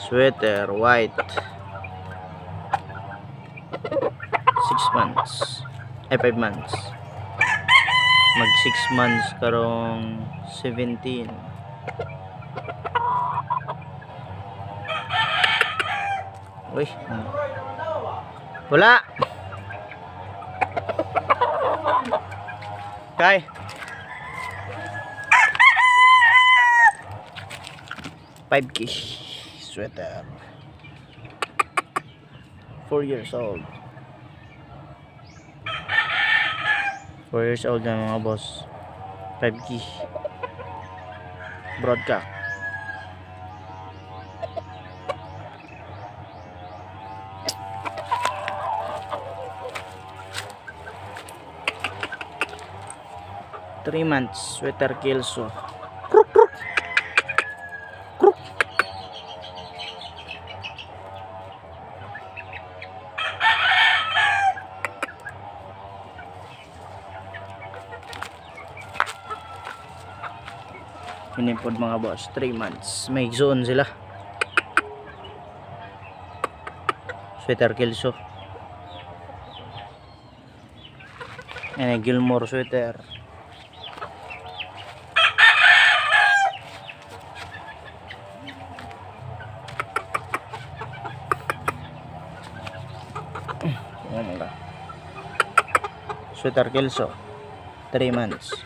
sweater white, 6 months ay 5 months, mag 6 months karong 17. Uy, wala kay 5K sweater, 4 years old. 4 years old na mga boss. 5K broadcast. Three months sweater Kelso. Inipod mga boss, 3 months. May zone sila. Sweater Kelso. Yan, Gilmore sweater. Sweater Kelso, 3 months.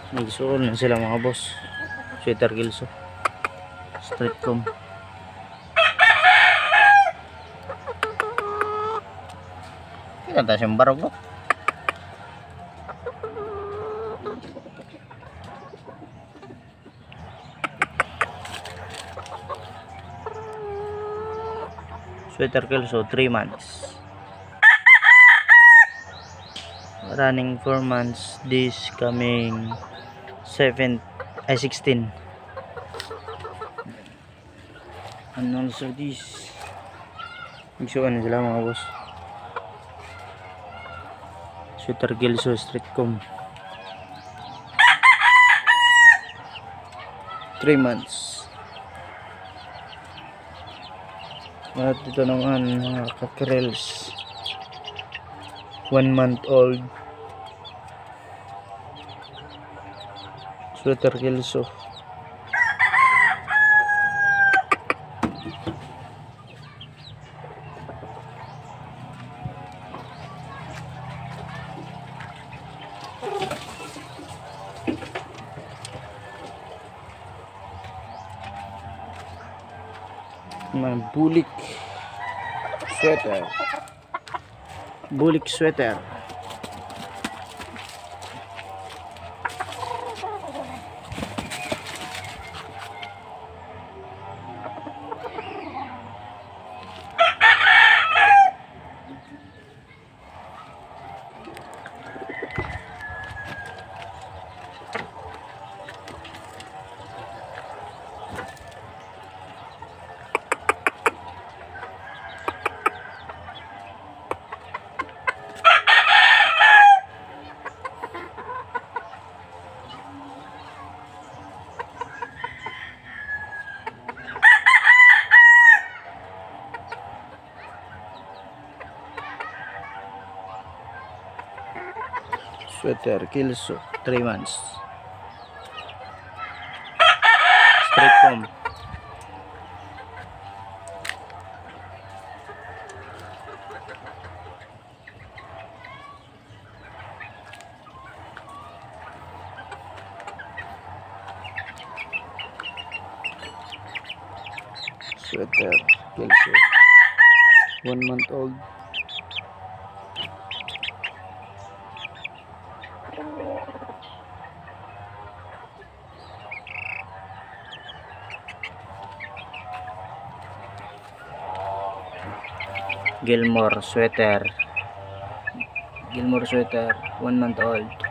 Nagsuon na sila mga boss. Sweater Kelso, Streetcom. Kita siyang barog no? Sweater Kelso, 3 months. Running 4 months. This coming 16. And also this. Magsuan na sila mga boss. Sweater Kelso, Streetcom, 3 months. At ito naman mga kakrels, 1 month old. Sweater Kelso, bulik sweater, bulik sweater. Sweater Kelso, 3 months. Streetcom, Sweater Kelso, 1 month old. Gilmore sweater, 1 month old.